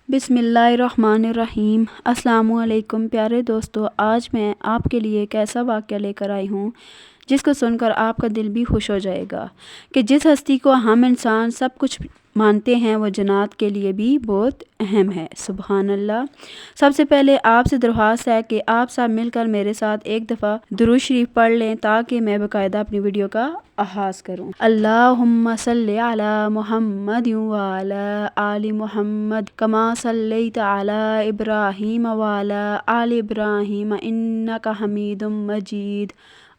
बिस्मिल्लाहिर्रहमानिर्रहीम। अस्सलामुअलैकुम प्यारे दोस्तों, आज मैं आपके लिए एक ऐसा वाक़या लेकर आई हूँ जिसको सुनकर आपका दिल भी खुश हो जाएगा कि जिस हस्ती को हम इंसान सब कुछ मानते हैं वो जन्नत के लिए भी बहुत अहम है। सुबहान अल्लाह। सबसे पहले आपसे दरख्वास्त है कि आप सब मिलकर मेरे साथ एक दफ़ा दुरूद शरीफ पढ़ लें ताकि मैं बाकायदा अपनी वीडियो का आगाज़ करूँ। अल्लाहुम्मा सल्ली अला मुहम्मद व अला आलि मुहम्मद कमा सल्लैता अला इब्राहीम व अला आलि इब्राहीम इन्नका हमीदुम मजीद।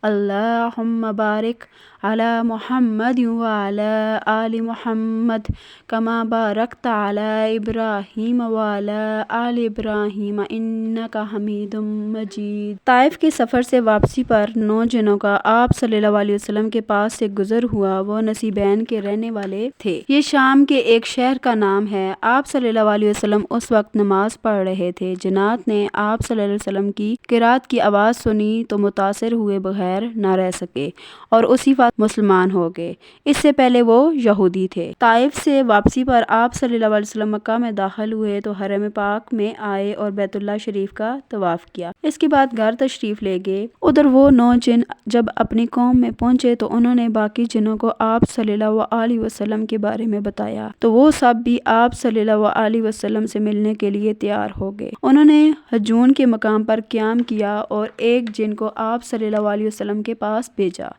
अल्लाहुम्मा बारिक अला मुहम्मद व अला आलि मुहम्मद कमा बारकता अला इब्राहीम व अला आलि इब्राहीम इन्नका हमीदुम मजीद। ताइफ के सफ़र से वापसी पर 9 जिनों का आप सल्लल्लाहु अलैहि वसल्लम के पास से गुजर हुआ। वो नसीबैन के रहने वाले थे। ये शाम के एक शहर का नाम है। आप सल्लल्लाहु अलैहि वसल्लम उस वक्त नमाज पढ़ रहे थे। जन्नत ने आप सल्लल्लाहु अलैहि वसल्लम की किरात की आवाज़ सुनी तो मुतासिर हुए बगैर न रह सके और उसी वक्त मुसलमान हो गए। इससे पहले वो यहूदी थे। ताइफ से वापसी पर आप सल्लल्लाहु अलैहि वसल्लम मक्का में दाखिल हुए तो हरम पाक में आए और बैतुल्लाह शरीफ का तवाफ किया। इसके बाद घर तशरीफ ले गए। उधर वो 9 जिन जब अपनी कौम में पहुंचे तो उन्होंने बाकी जिनों को आप सल्लल्लाहु अलैहि वसल्लम के बारे में बताया तो वो सब भी आप सल्लल्लाहु अलैहि वसल्लम से मिलने के लिए तैयार हो गए। उन्होंने हजून के मकाम पर क़याम किया और एक जिन को आप सल्लल्लाहु अलैहि वसल्लम के पास भेजा।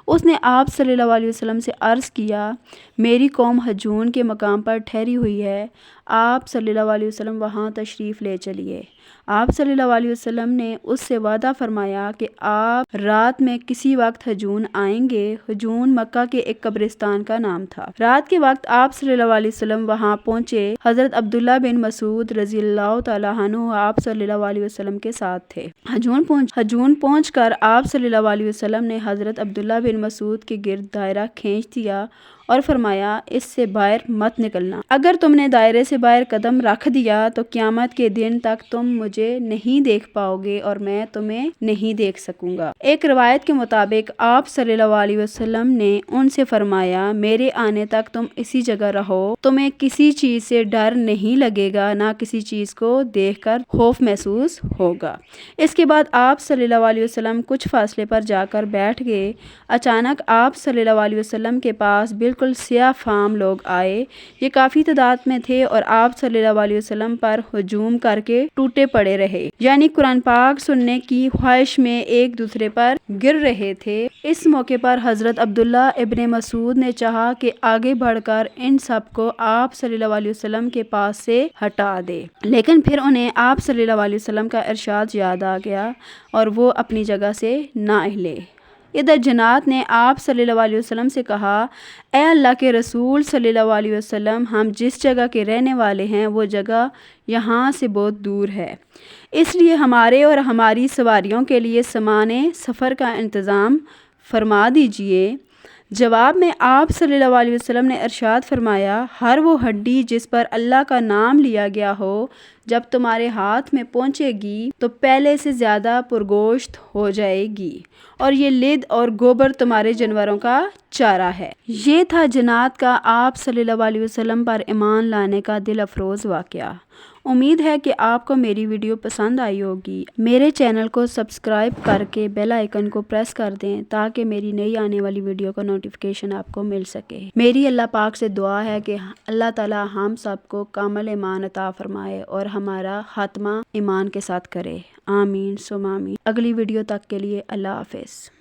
उसने आप सल्लल्लाहु अलैहि वसल्लम से अर्ज़ किया, मेरी कौम हजून के मकाम पर ठहरी हुई है, आप सल्लल्लाहु अलैहि वसल्लम वहाँ तशरीफ़ ले चलिए। आप सल्लल्लाहु अलैहि वसल्लम ने उससे वादा फरमाया कि आप रात में किसी वक्त हजून आएंगे। हजून मक्का के एक कब्रिस्तान का नाम था। रात के वक्त आप सल्लल्लाहु अलैहि वसल्लम वहाँ पहुँचे। हज़रत अब्दुल्ला बिन मसूद रज़ियल्लाहु तआला अन्हु आप सल्लल्लाहु अलैहि वसल्लम के साथ थे। हजून पहुँचकर आप सल्लल्लाहु अलैहि वसल्लम ने हज़रत अब्दुल्ला बिन मसूद के गिर्द दायरा खींच दिया और फरमाया, इससे बाहर मत निकलना। अगर तुमने दायरे से बाहर कदम रख दिया तो क़यामत के दिन तक तुम मुझे नहीं देख पाओगे और मैं तुम्हें नहीं देख सकूंगा। एक रिवायत के मुताबिक आप सल्लल्लाहु अलैहि वसल्लम ने उनसे फरमाया, मेरे आने तक तुम इसी जगह रहो, तुम्हें किसी चीज़ से डर नहीं लगेगा, ना किसी चीज़ को देखकर खौफ महसूस होगा। इसके बाद आप सल्लल्लाहु अलैहि वसल्लम कुछ फासले पर जाकर बैठ गए। अचानक आप सल्लल्लाहु अलैहि वसल्लम के पास बिल्कुल सियाह फाम लोग आए। ये काफ़ी तादाद में थे और आप सल्लल्लाहु अलैहि वसल्लम पर हुजूम करके टूटे पड़े रहे, यानी कुरान पाक सुनने की ख्वाहिश में एक दूसरे पर गिर रहे थे। इस मौके पर हज़रत अब्दुल्ला इब्ने मसूद ने चाहा कि आगे बढ़कर इन सब को आप सल्लल्लाहु अलैहि वसल्लम के पास से हटा दे, लेकिन फिर उन्हें आप सल्लल्लाहु अलैहि वसल्लम का इरशाद याद आ गया और वो अपनी जगह से ना हिले। इधर जन्नत ने आप सल्लल्लाहु अलैहि वसल्लम से कहा, ए अल्लाह के रसूल सल्लल्लाहु अलैहि वसल्लम, हम जिस जगह के रहने वाले हैं वो जगह यहाँ से बहुत दूर है, इसलिए हमारे और हमारी सवारियों के लिए सामाने सफ़र का इंतज़ाम फरमा दीजिए। जवाब में आप सल्लल्लाहु अलैहि वसल्लम ने इरशाद फरमाया, हर वो हड्डी जिस पर अल्लाह का नाम लिया गया हो जब तुम्हारे हाथ में पहुँचेगी तो पहले से ज़्यादा पुरगोश्त हो जाएगी और ये लिद और गोबर तुम्हारे जानवरों का चारा है। ये था जन्नत का आप सल्लल्लाहु अलैहि वसल्लम पर ईमान लाने का दिल अफरोज़ वाक़या। उम्मीद है कि आपको मेरी वीडियो पसंद आई होगी। मेरे चैनल को सब्सक्राइब करके बेल आइकन को प्रेस कर दें ताकि मेरी नई आने वाली वीडियो का नोटिफिकेशन आपको मिल सके। मेरी अल्लाह पाक से दुआ है कि अल्लाह ताला हम सबको कामिल ईमान अता फरमाए और हमारा खात्मा ईमान के साथ करे। आमीन सुम आमीन। अगली वीडियो तक के लिए अल्लाह हाफ़िज़।